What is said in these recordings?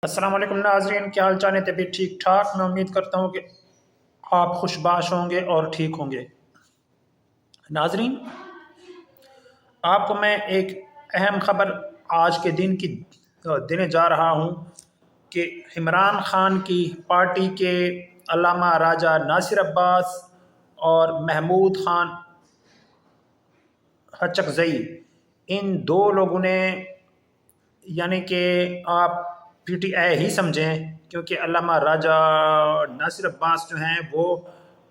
السلام علیکم ناظرین، کیا حال چال ہے؟ طبیعت ٹھیک ٹھاک؟ میں امید کرتا ہوں کہ آپ خوشباش ہوں گے اور ٹھیک ہوں گے۔ ناظرین، آپ کو میں ایک اہم خبر آج کے دن کی دینے جا رہا ہوں کہ عمران خان کی پارٹی کے علامہ راجہ ناصر عباس اور محمود خان ہچکزئی، ان دو لوگوں نے، یعنی کہ آپ پی ٹی آئی ہی سمجھیں، کیونکہ علامہ راجہ ناصر عباس جو ہیں وہ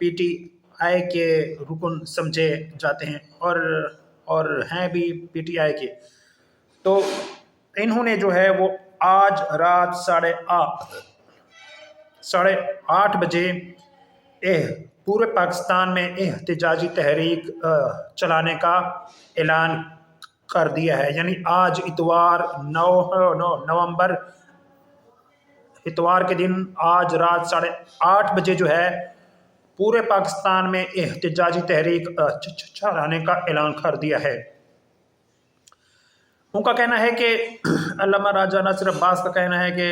پی ٹی آئی کے رکن سمجھے جاتے ہیں اور ہیں بھی پی ٹی آئی کے۔ تو انہوں نے جو ہے وہ آج رات 8:30 بجے پورے پاکستان میں احتجاجی تحریک چلانے کا اعلان کر دیا ہے۔ یعنی آج اتوار 9 نومبر، اتوار کے دن آج رات 8:30 بجے جو ہے پورے پاکستان میں احتجاجی تحریک چلانے کا اعلان کر دیا ہے۔ ان کا کہنا ہے کہ علامہ راجہ ناصر عباس کا کہنا ہے کہ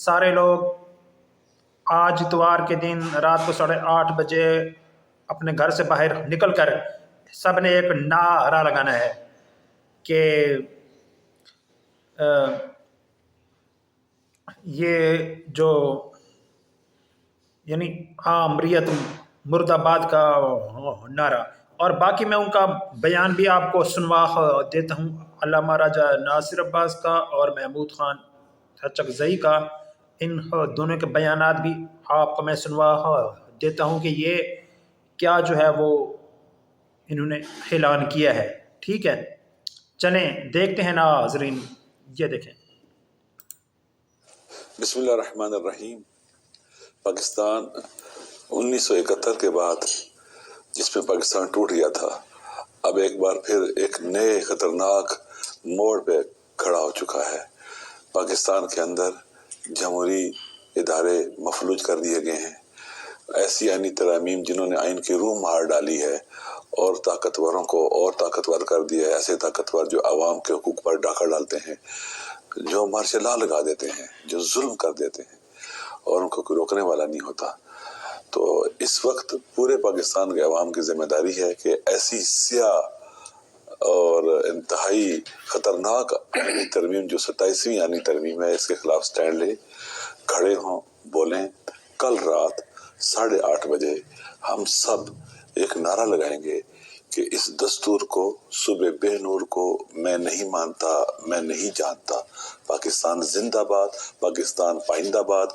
سارے لوگ آج اتوار کے دن رات کو 8:30 بجے اپنے گھر سے باہر نکل کر سب نے ایک نعرہ لگانا ہے کہ یہ جو یعنی آمریت مرد آباد کا نعرہ، اور باقی میں ان کا بیان بھی آپ کو سنوا دیتا ہوں، علامہ راجہ ناصر عباس کا اور محمود خان ہچکزئی کا۔ ان دونوں کے بیانات بھی آپ کو میں سنوا دیتا ہوں کہ یہ کیا جو ہے وہ انہوں نے اعلان کیا ہے۔ ٹھیک ہے، چلیں دیکھتے ہیں ناظرین، یہ دیکھیں۔ بسم اللہ الرحمن الرحیم۔ پاکستان 1971 کے بعد جس میں پاکستان ٹوٹ گیا تھا، اب ایک بار پھر ایک نئے خطرناک موڑ پہ کھڑا ہو چکا ہے۔ پاکستان کے اندر جمہوری ادارے مفلوج کر دیے گئے ہیں۔ ایسی آئینی ترامیم جنہوں نے آئین کی روح مار ڈالی ہے اور طاقتوروں کو اور طاقتور کر دیا ہے، ایسے طاقتور جو عوام کے حقوق پر ڈاکہ ڈالتے ہیں، جو مارشل لا لگا دیتے ہیں، جو ظلم کر دیتے ہیں اور ان کو کوئی روکنے والا نہیں ہوتا۔ تو اس وقت پورے پاکستان کے عوام کی ذمہ داری ہے کہ ایسی سیاہ اور انتہائی خطرناک ترمیم جو 27ویں آئینی ترمیم ہے، اس کے خلاف سٹینڈ لے، کھڑے ہوں، بولیں۔ کل رات 8:30 بجے ہم سب ایک نعرہ لگائیں گے کہ اس دستور کو، صبح بے نور کو میں نہیں مانتا، میں نہیں جانتا۔ پاکستان زندہ باد، پاکستان پائندہ باد۔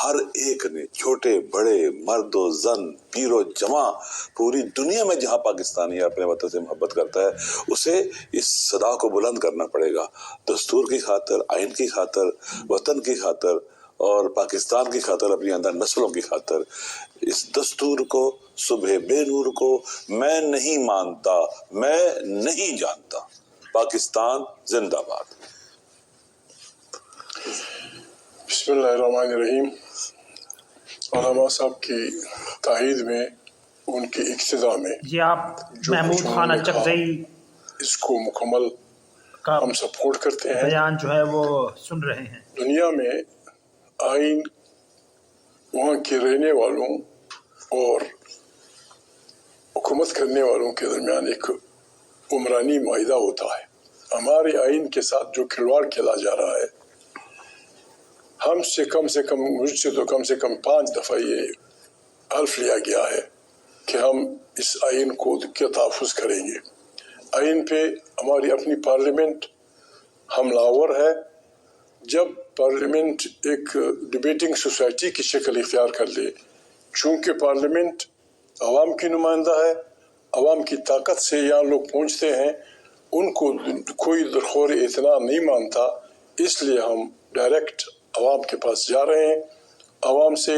ہر ایک نے، چھوٹے بڑے، مرد و زن، پیر و جوان، پوری دنیا میں جہاں پاکستانی اپنے وطن سے محبت کرتا ہے، اسے اس صدا کو بلند کرنا پڑے گا، دستور کی خاطر، آئین کی خاطر، وطن کی خاطر اور پاکستان کی خاطر، اپنی اندر نسلوں کی خاطر۔ اس دستور کو، صبح بے نور کو میں نہیں مانتا، میں نہیں جانتا۔ پاکستان زندہ باد۔ بسم اللہ الرحمن الرحیم۔ علامہ صاحب کی تائید میں، ان کی اقتداء میں، یہ آپ محمود خان ہچکزئی اس کو مکمل کا ہم سپورٹ کرتے ہیں۔ بیان جو ہے وہ سن رہے ہیں۔ دنیا میں آئین وہاں کے رہنے والوں اور حکومت کرنے والوں کے درمیان ایک عمرانی معاہدہ ہوتا ہے۔ ہمارے آئین کے ساتھ جو کھلواڑ کھیلا جا رہا ہے، ہم سے کم 5 دفعہ یہ حلف لیا گیا ہے کہ ہم اس آئین کو کے تحفظ کریں گے۔ آئین پہ ہماری اپنی پارلیمنٹ حملہ ہے۔ جب پارلیمنٹ ایک ڈیبیٹنگ سوسائٹی کی شکل اختیار کر لے، چونکہ پارلیمنٹ عوام کی نمائندہ ہے، عوام کی طاقت سے یہاں لوگ پہنچتے ہیں، ان کو کوئی درخور اعتنا نہیں مانتا، اس لیے ہم ڈائریکٹ عوام کے پاس جا رہے ہیں۔ عوام سے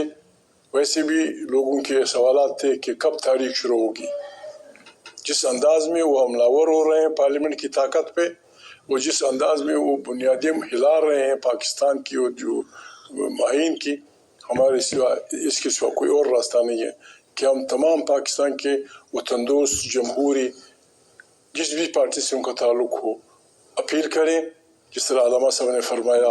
ویسے بھی لوگوں کے سوالات تھے کہ کب تاریخ شروع ہوگی۔ جس انداز میں وہ حملہ ور ہو رہے ہیں پارلیمنٹ کی طاقت پہ، اور جس انداز میں وہ بنیادیں ہلا رہے ہیں پاکستان کی اور جو آئین کی، ہمارے سوا اس کے سوا کوئی اور راستہ نہیں ہے کہ ہم تمام پاکستان کے وطن دوست، جمہوری، جس بھی پارٹی سے ان کا تعلق ہو، اپیل کریں۔ جس طرح علامہ صاحب نے فرمایا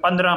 15